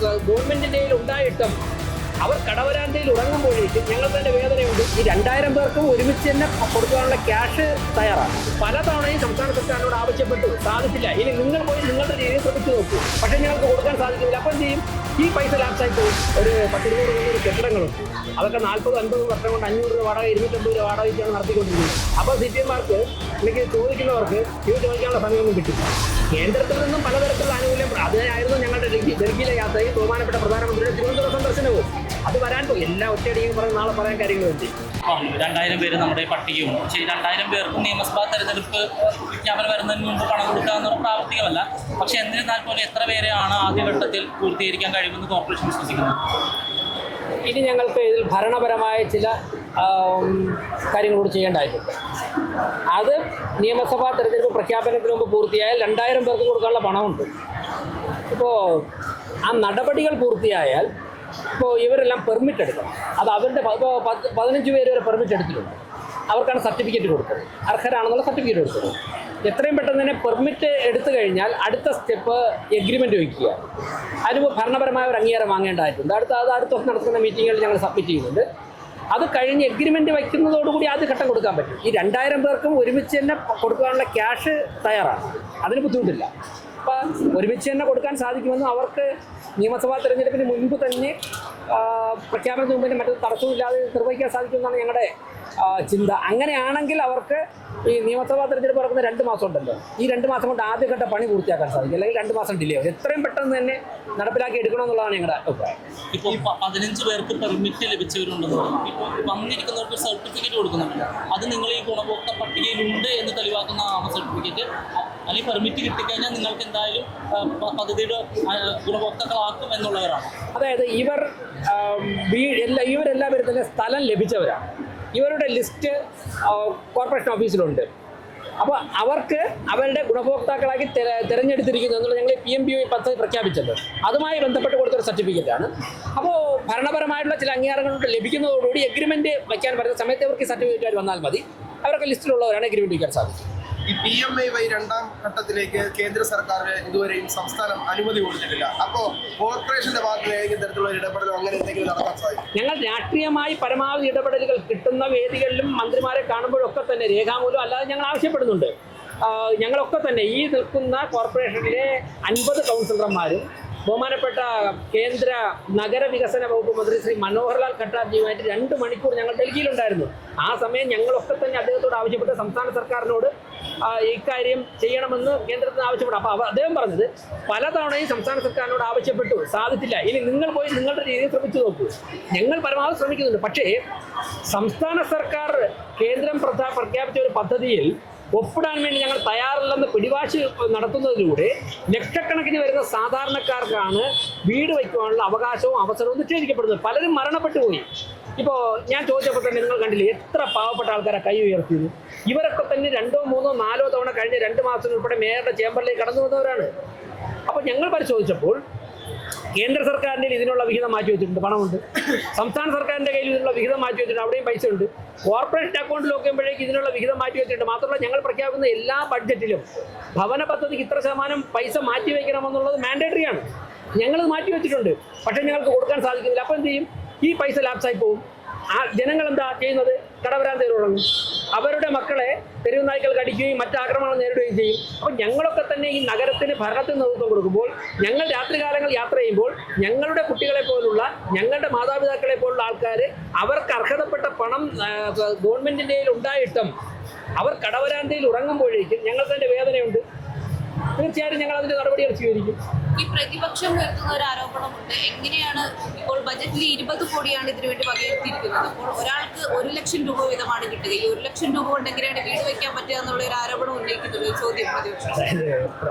ഗവൺമെന്റിന്റെ ഉണ്ടായിട്ടും അവർ കടവരാന്തയിൽ ഉറങ്ങുമ്പോഴേക്കും ഞങ്ങൾ തന്നെ വേദനയുണ്ട്. ഈ 2000 പേർക്കും ഒരുമിച്ച് തന്നെ കൊടുക്കാനുള്ള ക്യാഷ് തയ്യാറാണ്. പലതവണയും സംസ്ഥാന സർക്കാരിനോട് ആവശ്യപ്പെട്ടു, സാധിച്ചില്ല. ഇനി നിങ്ങൾ പോയി നിങ്ങളുടെ രീതിയിൽ ശ്രമിച്ചു നോക്കൂ, പക്ഷേ ഞങ്ങൾക്ക് കൊടുക്കാൻ സാധിക്കില്ല. അപ്പം ചെയ്യും, ഈ പൈസ ലാപ്സായി പോകും. ഒരു 10-20 കെട്ടിടങ്ങളുണ്ട്, അതൊക്കെ 40-50 വർഷം കൊണ്ട് 500 രൂപ വാടക 250 രൂപ വാടകയ്ക്കാണ് നടത്തിക്കൊണ്ടിരിക്കുന്നത്. അപ്പോൾ സിറ്റിഎംമാർക്ക് അല്ലെങ്കിൽ ചോദിക്കുന്നവർക്ക് ഇത് ചോദിക്കാനുള്ള സമയമൊന്നും കിട്ടില്ല. കേന്ദ്രത്തിൽ നിന്നും പലതരത്തിലുള്ള ആനുകൂല്യം, അതിനായിരുന്നു ഞങ്ങളുടെ ഡൽഹിയിലെ യാത്രയും ബഹുമാനപ്പെട്ട പ്രധാനമന്ത്രിയുടെ തിരുവനന്തപുരം സന്ദർശനവും. അത് വരാൻ പോയി. എല്ലാ ഒറ്റയടിയും പറഞ്ഞ് നാളെ പറയാൻ കാര്യങ്ങളുണ്ട്. 2000 പേര് നമ്മുടെ പട്ടികയുണ്ട്. പക്ഷേ 2000 പേർക്കും നിയമസഭാ തെരഞ്ഞെടുപ്പ് വിജ്ഞാപനം വരുന്നതിന് മുമ്പ് പണം കൊടുക്കുക എന്നുള്ള പ്രാവർത്തികമല്ല. പക്ഷേ എന്നിരുന്നാൽ പോലും എത്ര പേരെയാണ് ആദ്യഘട്ടത്തിൽ പൂർത്തീകരിക്കാൻ കഴിയുമെന്ന് കോർപ്പറേഷൻ വിശ്വസിക്കുന്നത്? ഇനി ഞങ്ങൾക്ക് ഇതിൽ ഭരണപരമായ ചില കാര്യങ്ങളോട് ചെയ്യേണ്ടതായിട്ടുണ്ട്. അത് നിയമസഭാ തെരഞ്ഞെടുപ്പ് പ്രഖ്യാപനത്തിന് മുമ്പ് പൂർത്തിയായാൽ 2000 പേർക്ക് കൊടുക്കാനുള്ള പണമുണ്ട്. ഇപ്പോൾ ആ നടപടികൾ പൂർത്തിയായാൽ ഇപ്പോൾ ഇവരെല്ലാം പെർമിറ്റ് എടുക്കണം. അത് അവരുടെ ഇപ്പോൾ 15 പേര് വരെ പെർമിറ്റ് എടുത്തിട്ടുണ്ട്. അവർക്കാണ് സർട്ടിഫിക്കറ്റ് കൊടുത്തത്, അർഹരാണെന്നുള്ള സർട്ടിഫിക്കറ്റ് കൊടുത്തത്. എത്രയും പെട്ടെന്ന് തന്നെ പെർമിറ്റ് എടുത്തു കഴിഞ്ഞാൽ അടുത്ത സ്റ്റെപ്പ് എഗ്രിമെൻറ്റ് വയ്ക്കുക. അതിന് ഭരണപരമായ ഒരു അംഗീകാരം വാങ്ങേണ്ടതായിട്ടുണ്ട്. അടുത്ത ദിവസം നടക്കുന്ന മീറ്റിങ്ങുകളിൽ ഞങ്ങൾ സബ്മിറ്റ് ചെയ്യുന്നുണ്ട്. അത് കഴിഞ്ഞ് എഗ്രിമെൻറ്റ് വയ്ക്കുന്നതോടുകൂടി ആദ്യ ഘട്ടം കൊടുക്കാൻ പറ്റും. ഈ 2000 പേർക്കും ഒരുമിച്ച് തന്നെ കൊടുക്കാനുള്ള ക്യാഷ് തയ്യാറാണ്, അതിന് ബുദ്ധിമുട്ടില്ല. അപ്പം ഒരുമിച്ച് തന്നെ കൊടുക്കാൻ സാധിക്കുമെന്നും അവർക്ക് നിയമസഭാ തെരഞ്ഞെടുപ്പിന് മുൻപ് തന്നെ പ്രഖ്യാപനത്തിന് മുമ്പ് തന്നെ മറ്റൊരു തടസ്സമില്ലാതെ നിർവഹിക്കാൻ സാധിക്കുമെന്നാണ് ഞങ്ങളുടെ ചിന്ത. അങ്ങനെയാണെങ്കിൽ അവർക്ക് ഈ നിയമസഭാ തെരഞ്ഞെടുപ്പ് നടക്കുന്ന 2 മാസം ഉണ്ടല്ലോ, ഈ 2 മാസം കൊണ്ട് ആദ്യഘട്ട പണി പൂർത്തിയാക്കാൻ സാധിക്കും. അല്ലെങ്കിൽ 2 മാസം ഡിലേ ആവും. എത്രയും പെട്ടെന്ന് തന്നെ നടപ്പിലാക്കി എടുക്കണമെന്നുള്ളതാണ് ഞങ്ങളുടെ അഭിപ്രായം. ഇപ്പോൾ 15 പേർക്ക് പെർമിറ്റ് ലഭിച്ചവരുണ്ടെന്ന് പറഞ്ഞു. ഇപ്പോൾ വന്നിരിക്കുന്നവർക്ക് സർട്ടിഫിക്കറ്റ് കൊടുക്കുന്നുണ്ട്. അത് നിങ്ങൾ ഈ ഗുണഭോക്തൃ പട്ടികയിലുണ്ട് എന്ന് തെളിവാക്കുന്ന സർട്ടിഫിക്കറ്റ് അല്ലെങ്കിൽ പെർമിറ്റ് കിട്ടിക്കഴിഞ്ഞാൽ നിങ്ങൾക്ക് എന്തായാലും പദ്ധതിയുടെ ഗുണഭോക്താക്കളാക്കും എന്നുള്ളവരാണ്. അതായത് ഇവരെല്ലാവരും തന്നെ സ്ഥലം ലഭിച്ചവരാണ്. ഇവരുടെ ലിസ്റ്റ് കോർപ്പറേഷൻ ഓഫീസിലുണ്ട്. അപ്പോൾ അവർക്ക് അവരുടെ ഗുണഭോക്താക്കളാക്കി തിരഞ്ഞെടുത്തിരിക്കുന്നു എന്നുള്ള ഞങ്ങൾ PMBOE പദ്ധതി പ്രഖ്യാപിച്ചത് അതുമായി ബന്ധപ്പെട്ട് കൊടുത്തൊരു സർട്ടിഫിക്കറ്റാണ്. അപ്പോൾ ഭരണപരമായിട്ടുള്ള ചില അംഗീകാരങ്ങളോട് ലഭിക്കുന്നതോടുകൂടി എഗ്രിമെൻറ്റ് വയ്ക്കാൻ പറയുന്ന സമയത്ത് അവർക്ക് സർട്ടിഫിക്കറ്റ് വന്നാൽ മതി. അവർക്ക് ലിസ്റ്റിലുള്ളവരാണ് എഗ്രിമെൻറ്റ് വയ്ക്കാൻ സാധിക്കും. ഈ PMAY 2ാം ഘട്ടത്തിലേക്ക് കേന്ദ്ര സർക്കാർ ഇതുവരെയും സംസ്ഥാനം അനുമതി കൊടുത്തിട്ടില്ല. അപ്പോൾ കോർപ്പറേഷന്റെ ഭാഗത്ത് ഏതെങ്കിലും തരത്തിലുള്ള ഇടപെടലോ അങ്ങനെ എന്തെങ്കിലും നടത്താൻ സാധിക്കും? ഞങ്ങൾ രാഷ്ട്രീയമായി പരമാവധി ഇടപെടലുകൾ കിട്ടുന്ന വേദികളിലും മന്ത്രിമാരെ കാണുമ്പോഴൊക്കെ തന്നെ രേഖാമൂലം അല്ലാതെ ഞങ്ങൾ ആവശ്യപ്പെടുന്നുണ്ട്. ഞങ്ങളൊക്കെ തന്നെ ഈ നിൽക്കുന്ന കോർപ്പറേഷനിലെ 50 കൗൺസിലർമാരും ബഹുമാനപ്പെട്ട കേന്ദ്ര നഗരവികസന വകുപ്പ് മന്ത്രി ശ്രീ മനോഹർലാൽ ഖട്ടാർജിയുമായിട്ട് 2 മണിക്കൂർ ഞങ്ങൾ ഡൽഹിയിലുണ്ടായിരുന്നു. ആ സമയം ഞങ്ങളൊക്കെ തന്നെ അദ്ദേഹത്തോട് ആവശ്യപ്പെട്ട് സംസ്ഥാന സർക്കാരിനോട് ഇക്കാര്യം ചെയ്യണമെന്ന് കേന്ദ്രത്തിന് ആവശ്യപ്പെട്ടു. അപ്പോൾ അദ്ദേഹം പറഞ്ഞത് പലതവണയും സംസ്ഥാന സർക്കാരിനോട് ആവശ്യപ്പെട്ടു, സാധിച്ചില്ല. ഇനി നിങ്ങൾ പോയി നിങ്ങളുടെ രീതിയിൽ ശ്രമിച്ചു നോക്കൂ. ഞങ്ങൾ പരമാവധി ശ്രമിക്കുന്നുണ്ട്. പക്ഷേ സംസ്ഥാന സർക്കാർ കേന്ദ്രം പ്രഖ്യാപിച്ച ഒരു പദ്ധതിയിൽ ഒപ്പിടാൻ വേണ്ടി ഞങ്ങൾ തയ്യാറല്ലെന്ന് പിടിവാശി നടത്തുന്നതിലൂടെ ലക്ഷക്കണക്കിന് വരുന്ന സാധാരണക്കാർക്കാണ് വീട് വയ്ക്കുവാനുള്ള അവകാശവും അവസരവും നിഷേധിക്കപ്പെടുന്നത്. പലരും മരണപ്പെട്ടു പോയി. ഇപ്പോൾ ഞാൻ ചോദിച്ചപ്പോൾ തന്നെ നിങ്ങൾ കണ്ടില്ലേ എത്ര പാവപ്പെട്ട ആൾക്കാരെ കൈ ഉയർത്തിയത്. ഇവരൊക്കെ തന്നെ 2, 3, 4 തവണ കഴിഞ്ഞ 2 മാസം ഉൾപ്പെടെ മേയറുടെ ചേംബറിലേക്ക് കടന്നു വന്നവരാണ്. അപ്പോൾ ഞങ്ങൾ പരിശോധിച്ചപ്പോൾ കേന്ദ്ര സർക്കാരിൻ്റെ ഇതിനുള്ള വിഹിതം മാറ്റി വെച്ചിട്ടുണ്ട്, പണമുണ്ട്. സംസ്ഥാന സർക്കാരിൻ്റെ കയ്യിൽ ഇതിനുള്ള വിഹിതം മാറ്റി വെച്ചിട്ടുണ്ട്, അവിടെയും പൈസ ഉണ്ട്. കോർപ്പറേഷൻ അക്കൗണ്ടിൽ നോക്കുമ്പോഴേക്ക് ഇതിനുള്ള വിഹിതം മാറ്റി വെച്ചിട്ടുണ്ട്. മാത്രമല്ല ഞങ്ങൾ പ്രഖ്യാപിക്കുന്ന എല്ലാ ബഡ്ജറ്റിലും ഭവന പദ്ധതിക്ക് ഇത്ര ശതമാനം പൈസ മാറ്റി വയ്ക്കണമെന്നുള്ളത് മാൻഡേറ്ററിയാണ്. ഞങ്ങളത് മാറ്റി വെച്ചിട്ടുണ്ട്. പക്ഷേ ഞങ്ങൾക്ക് കൊടുക്കാൻ സാധിക്കുന്നില്ല. അപ്പോൾ എന്ത് ചെയ്യും? ഈ പൈസ ലാപ്സായി പോകും. ആ ജനങ്ങൾ എന്താ ചെയ്യുന്നത്? കടവരാന്തയിൽ ഉറങ്ങും. അവരുടെ മക്കളെ തെരുവ് നായ്ക്കൾ കടിക്കുകയും മറ്റ് ആക്രമണങ്ങൾ നേരിടുകയും ചെയ്യും. അപ്പോൾ ഞങ്ങളൊക്കെ തന്നെ ഈ നഗരത്തിന് ഭരണത്തിന് നേതൃത്വം കൊടുക്കുമ്പോൾ ഞങ്ങൾ രാത്രികാലങ്ങൾ യാത്ര ചെയ്യുമ്പോൾ ഞങ്ങളുടെ കുട്ടികളെ പോലുള്ള ഞങ്ങളുടെ മാതാപിതാക്കളെ പോലുള്ള ആൾക്കാർ അവർക്ക് അർഹതപ്പെട്ട പണം ഗവൺമെൻറ്റിൻ്റെ ഉണ്ടായിട്ടും അവർ കടവരാന്തയിൽ ഉറങ്ങുമ്പോഴേക്കും ഞങ്ങൾക്ക് അതിൻ്റെ വേദനയുണ്ട്. തീർച്ചയായിട്ടും ഞങ്ങൾ അതിൻ്റെ നടപടികൾ സ്വീകരിക്കും. ഈ പ്രതിപക്ഷം ഉയർത്തുന്ന ഒരു ആരോപണമുണ്ട്. എങ്ങനെയാണ് ഇപ്പോൾ ബജറ്റിൽ 20 കോടിയാണ് ഇതിനുവേണ്ടി വകയിരുത്തിയിരിക്കുന്നത്. അപ്പോൾ ഒരാൾക്ക് 1 ലക്ഷം രൂപ വീതമാണ് കിട്ടുക. ഈ 1 ലക്ഷം രൂപ കൊണ്ട് എങ്ങനെയാണ് വീട് വയ്ക്കാൻ പറ്റുക എന്നുള്ള ഒരു ആരോപണം ഉന്നയിക്കുന്നത് ചോദ്യം പ്രതിപക്ഷം.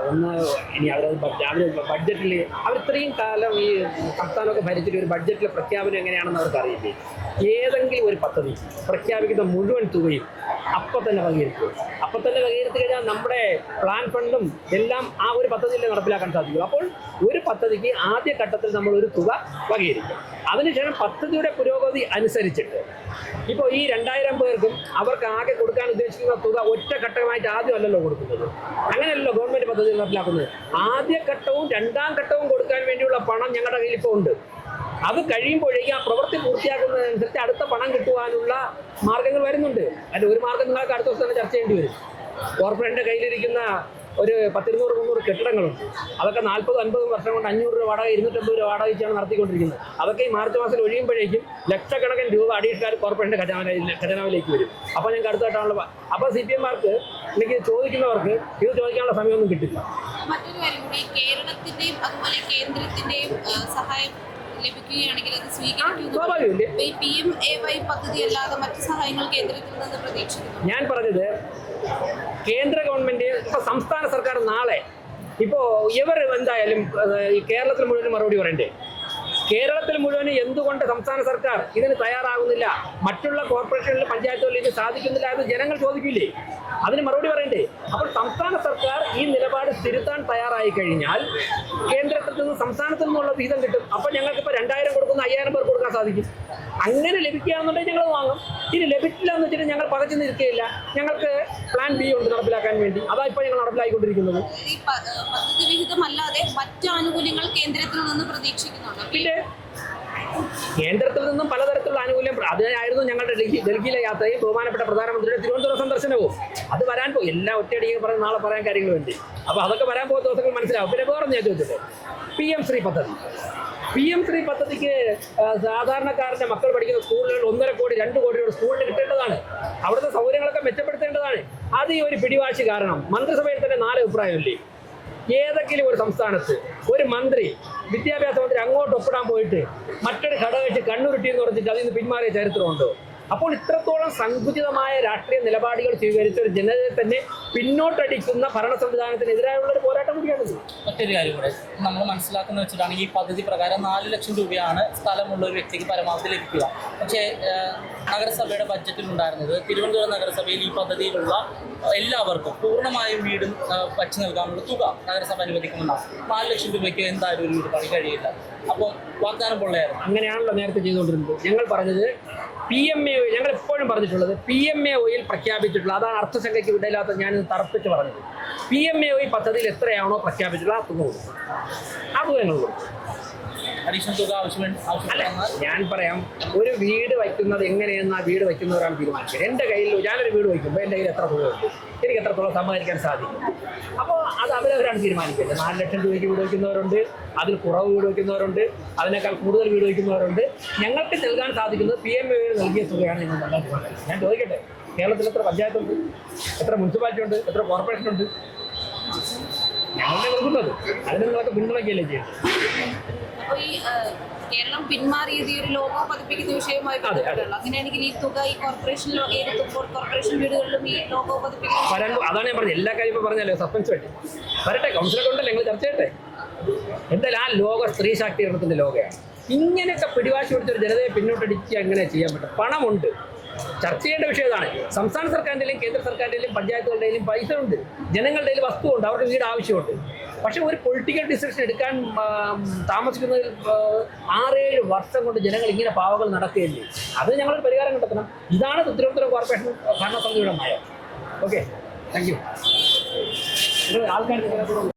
ഇനി അവർ ബഡ്ജറ്റിൽ അവർ ഇത്രയും കാലം ഈ സംസ്ഥാനമൊക്കെ ഭരിച്ചിട്ട് ഒരു ബഡ്ജറ്റിലെ പ്രഖ്യാപനം എങ്ങനെയാണെന്ന് അവർക്ക് അറിയില്ലേ. ഏതെങ്കിലും ഒരു പദ്ധതി പ്രഖ്യാപിക്കുന്ന മുഴുവൻ തുകയും അപ്പം തന്നെ വകയിരുത്തും. അപ്പം തന്നെ വകയിരുത്തി കഴിഞ്ഞാൽ നമ്മുടെ പ്ലാൻ ഫണ്ടും എല്ലാം ആ ഒരു പദ്ധതിയിൽ നടപ്പിലാക്കാൻ സാധിക്കും. അപ്പോൾ ഒരു പദ്ധതിക്ക് ആദ്യ ഘട്ടത്തിൽ നമ്മൾ ഒരു തുക വകയിരുത്തും. അതിനുശേഷം പദ്ധതിയുടെ പുരോഗതി അനുസരിച്ചിട്ട് ഇപ്പോൾ ഈ 2000 പേർക്കും അവർക്ക് ആകെ കൊടുക്കാൻ ഉദ്ദേശിക്കുന്ന തുക ഒറ്റഘട്ടമായിട്ട് ആദ്യമല്ലല്ലോ കൊടുക്കുന്നത്. അങ്ങനെയല്ലല്ലോ ഗവൺമെൻറ് പദ്ധതി നടപ്പിലാക്കുന്നത്. ആദ്യ ഘട്ടവും 2ാം ഘട്ടവും കൊടുക്കാൻ വേണ്ടി വേണ്ടിയുള്ള പണം ഞങ്ങളുടെ കയ്യിൽ ഇപ്പോൾ ഉണ്ട്. അത് കഴിയുമ്പോഴേക്കും ആ പ്രവൃത്തി പൂർത്തിയാക്കുന്നതനുസരിച്ച് അടുത്ത പണം കിട്ടുവാനുള്ള മാർഗങ്ങൾ വരുന്നുണ്ട്. അതിൻ്റെ ഒരു മാർഗം നിങ്ങൾക്ക് അടുത്ത ദിവസം തന്നെ ചർച്ച ചെയ്യേണ്ടി വരും. കോർപ്പറേഷൻ്റെ കയ്യിലിരിക്കുന്ന ഒരു 100-200-300 കെട്ടിടങ്ങളുണ്ട്. അതൊക്കെ 40-50 വർഷം കൊണ്ട് 500 രൂപ വാടക 250 രൂപ വാടക വെച്ചാണ് നടത്തിക്കൊണ്ടിരിക്കുന്നത്. അതൊക്കെ ഈ മാർച്ച് മാസം ഒഴിയുമ്പോഴേക്കും ലക്ഷക്കണക്കിന് രൂപ അഡീഷണൽ കോർപ്പറേഷൻ്റെ ഖജനാവിലേക്ക് വരും. അപ്പോൾ ഞങ്ങൾക്ക് അടുത്തായിട്ടാണല്ലോ. അപ്പോൾ CPM-മാർക്ക് എനിക്ക് ചോദിക്കുന്നവർക്ക് ഇത് ചോദിക്കാനുള്ള സമയമൊന്നും കിട്ടില്ല. മറ്റൊരു കാര്യം കൂടി, കേരളത്തിന്റെയും അതുപോലെ കേന്ദ്രത്തിന്റെയും സഹായം ലഭിക്കുകയാണെങ്കിൽ അത് സ്വീകരിക്കും. ഈ PMAY പദ്ധതി അല്ലാതെ മറ്റു സഹായങ്ങൾ കേന്ദ്രത്തിൽ നിന്ന് പ്രതീക്ഷിക്കുന്നു. ഞാൻ പറഞ്ഞത് കേന്ദ്ര ഗവൺമെന്റ് ഇപ്പൊ സംസ്ഥാന സർക്കാർ നാളെ ഇപ്പോൾ ഇവർ എന്തായാലും ഈ കേരളത്തിൽ മുഴുവൻ മറുപടി പറയണ്ടേ? കേരളത്തിൽ മുഴുവൻ എന്തുകൊണ്ട് സംസ്ഥാന സർക്കാർ ഇതിന് തയ്യാറാകുന്നില്ല, മറ്റുള്ള കോർപ്പറേഷനിലും പഞ്ചായത്തുകളിൽ ഇത് സാധിക്കുന്നില്ല എന്ന് ജനങ്ങൾ ചോദിക്കില്ലേ? അതിന് മറുപടി പറയണ്ടേ? അപ്പോൾ സംസ്ഥാന സർക്കാർ ഈ നിലപാട് തിരുത്താൻ തയ്യാറായി കഴിഞ്ഞാൽ കേന്ദ്രത്തിൽ നിന്ന് സംസ്ഥാനത്തിൽ നിന്നുള്ള വിഹിതം കിട്ടും. അപ്പോൾ ഞങ്ങൾക്കിപ്പോൾ 2000 കൊടുക്കുന്ന 5000 പേർക്ക് കൊടുക്കാൻ സാധിക്കും. അങ്ങനെ ലഭിക്കുകയാണെന്നുണ്ടെങ്കിൽ ഞങ്ങൾ വാങ്ങും. ഇനി ലഭിക്കില്ല എന്ന് വെച്ചിട്ട് ഞങ്ങൾ പകച്ചു നിൽക്കുകയില്ല. ഞങ്ങൾക്ക് പ്ലാൻ B ഉണ്ട് നടപ്പിലാക്കാൻ വേണ്ടി. അതാ ഇപ്പോൾ ഞങ്ങൾ നടപ്പിലാക്കിക്കൊണ്ടിരിക്കുന്നത്. ഈ പദ്ധതി വിഹിതമല്ലാതെ മറ്റു ആനുകൂല്യങ്ങൾ കേന്ദ്രത്തിൽ നിന്ന് പ്രതീക്ഷിക്കുന്നുണ്ടോ? പിന്നെ കേന്ദ്രത്തിൽ നിന്നും പലതരത്തിലുള്ള ആനുകൂല്യം, അതിനായിരുന്നു ഞങ്ങളുടെ ഡൽഹിയിലെ യാത്രയും ബഹുമാനപ്പെട്ട പ്രധാനമന്ത്രിയുടെ തിരുവനന്തപുരം സന്ദർശനവും. അത് വരാൻ പോകും. എല്ലാം ഒറ്റയടിക്ക് പറഞ്ഞ് നാളെ പറയാൻ കാര്യങ്ങൾ വേണ്ടി. അപ്പോൾ അതൊക്കെ വരാൻ പോകുന്ന ദിവസങ്ങൾ മനസ്സിലാവും. പിന്നെ വേറെ ഞാൻ ചോദിച്ചിട്ട് PM ശ്രീ പദ്ധതി. PM ശ്രീ പദ്ധതിക്ക് സാധാരണക്കാരൻ്റെ മക്കൾ പഠിക്കുന്ന സ്കൂളുകളിൽ 1.5 കോടി 2 കോടിയുടെ സ്കൂളിന് കിട്ടേണ്ടതാണ്. അവിടുത്തെ സൗകര്യങ്ങളൊക്കെ മെച്ചപ്പെടുത്തേണ്ടതാണ്. അത് ഈ ഒരു പിടിവാശി കാരണം മന്ത്രിസഭയിൽ തന്നെ 4 അഭിപ്രായമില്ലേ? ഏതെങ്കിലും ഒരു സംസ്ഥാനത്ത് ഒരു മന്ത്രി, വിദ്യാഭ്യാസ മന്ത്രി അങ്ങോട്ട് ഒപ്പിടാൻ പോയിട്ട് മറ്റൊരു ഘടകകക്ഷി കണ്ണുരുട്ടി എന്ന് പറഞ്ഞിട്ട് അതിൽ നിന്ന് പിന്മാറിയ ചരിത്രമുണ്ടോ? അപ്പോൾ ഇത്രത്തോളം സങ്കുചിതമായ രാഷ്ട്രീയ നിലപാടുകൾ സ്വീകരിച്ച ഒരു ജനതയെ തന്നെ പിന്നോട്ടടിക്കുന്ന ഭരണ സംവിധാനത്തിനെതിരായുള്ള ഒരു പോരാട്ടം കൂടിയാണിത്. മറ്റൊരു കാര്യം കൂടെ നമ്മൾ മനസ്സിലാക്കുന്ന വെച്ചിട്ടാണ് ഈ പദ്ധതി പ്രകാരം 4 ലക്ഷം രൂപയാണ് സ്ഥലമുള്ള ഒരു വ്യക്തിക്ക് പരമാവധി ലഭിക്കുക. പക്ഷേ നഗരസഭയുടെ ബഡ്ജറ്റിൽ ഉണ്ടായിരുന്നത് തിരുവനന്തപുരം നഗരസഭയിൽ ഈ പദ്ധതിയിലുള്ള എല്ലാവർക്കും പൂർണ്ണമായും വീട് വച്ച് നൽകാനുള്ള തുക നഗരസഭ അനുവദിക്കുമെന്നാണ്. 4 ലക്ഷം രൂപയ്ക്ക് എന്തായാലും ഒരു വീട് പണി കഴിയില്ല. അപ്പോൾ വാഗ്ദാനം പൊള്ളയായിരുന്നു. അങ്ങനെയാണല്ലോ നേരത്തെ ചെയ്തുകൊണ്ടിരുന്നത്. ഞങ്ങൾ പറഞ്ഞത് PMAY, ഞങ്ങൾ എപ്പോഴും പറഞ്ഞിട്ടുള്ളത് PMAYയിൽ പ്രഖ്യാപിച്ചിട്ടുള്ള, അതാണ് അർത്ഥസംഖ്യയ്ക്ക് വിടയില്ലാത്ത ഞാനിത് തറപ്പിച്ച് പറഞ്ഞത്. PMAY പദ്ധതിയിൽ എത്രയാണോ പ്രഖ്യാപിച്ചിട്ടുള്ള ആ തുക കൊടുക്കും. ആ തുക ഞങ്ങൾ കൊടുക്കും. അഡീഷണൽ തുക അല്ല, ഞാൻ പറയാം, ഒരു വീട് വയ്ക്കുന്നത് എങ്ങനെയെന്ന് ആ വീട് വയ്ക്കുന്നവരാണ് തീരുമാനിച്ചത്. എൻ്റെ കയ്യിൽ ഞാനൊരു വീട് വയ്ക്കുമ്പോൾ എൻ്റെ കയ്യിൽ എത്ര തുകയുണ്ട്, എനിക്ക് എത്രത്തോളം സമ്പാദിക്കാൻ സാധിക്കും. അപ്പോൾ അത് അവരവരാണ് തീരുമാനിക്കുന്നത്. 4 ലക്ഷം രൂപയ്ക്ക് വീട് വയ്ക്കുന്നവരുണ്ട്, അതിൽ കുറവ് വീട് വയ്ക്കുന്നവരുണ്ട്, അതിനേക്കാൾ കൂടുതൽ വീട് വയ്ക്കുന്നവരുണ്ട്. ഞങ്ങൾക്ക് നൽകാൻ സാധിക്കുന്നത് PMAY നൽകിയ തുകയാണ് ഞങ്ങൾ നൽകാൻ തീരുമാനിച്ചത്. ഞാൻ ചോദിക്കട്ടെ, കേരളത്തിൽ എത്ര പഞ്ചായത്തുണ്ട്, എത്ര മുനിസിപ്പാലിറ്റി ഉണ്ട്, എത്ര കോർപ്പറേഷൻ ഉണ്ട്? ഞങ്ങളുടെ നൽകുന്നത് അതിന് നിങ്ങളൊക്കെ പിന്തുണയ്ക്കുകയല്ലേ ചെയ്യുന്നത്. അപ്പോൾ ഈ കേരളം പിന്മാറിയത് ഈ ഒരു ലോഗോ പതിപ്പിക്കുന്ന വിഷയമായി ബന്ധപ്പെട്ടുള്ള, അങ്ങനെയാണെങ്കിൽ ഈ തുക ഈ കോർപ്പറേഷനിൽ വകയിരുത്തുമ്പോൾ കോർപ്പറേഷൻ വീടുകളിലും ഈ ലോഗോ പതിപ്പിക്കുന്ന അതാണ് ഞാൻ പറഞ്ഞത്. എല്ലാ കാര്യം ഇപ്പോൾ പറഞ്ഞല്ലോ, സസ്പെൻസ് വേണ്ടി വരട്ടെ. കൗൺസിലൊക്കെ ഉണ്ടല്ലോ, ഞങ്ങൾ ചർച്ച ചെയ്യട്ടെ. എന്തായാലും ആ ലോക സ്ത്രീ ശാക്തീകരണത്തിൻ്റെ ലോകയാണ്. ഇങ്ങനെയൊക്കെ പിടിവാശി പിടിച്ചൊരു ജനതയെ പിന്നോട്ടടിച്ച് എങ്ങനെ ചെയ്യാൻ പറ്റും? പണമുണ്ട്, ചർച്ച ചെയ്യേണ്ട വിഷയം ഇതാണ്. സംസ്ഥാന സർക്കാരിൻ്റെയും കേന്ദ്ര സർക്കാരിൻ്റെയും പഞ്ചായത്തുകളുടെയും പൈസ ഉണ്ട്, ജനങ്ങളുടെയും വസ്തുവുണ്ട്, അവരുടെ വീട് ആവശ്യമുണ്ട്. പക്ഷെ ഒരു പൊളിറ്റിക്കൽ ഡിസിഷൻ എടുക്കാൻ താമസിക്കുന്നതിൽ 6-7 വർഷം കൊണ്ട് ജനങ്ങൾ ഇങ്ങനെ പാവകൾ നടക്കുകയല്ലേ? അത് ഞങ്ങൾ പരിഹാരം കണ്ടെത്തണം. ഇതാണ് തിരുവനന്തപുരം കോർപ്പറേഷൻ ഭരണസമിതിയുടെ നയം. Okay, thank you. ആൾക്കാർ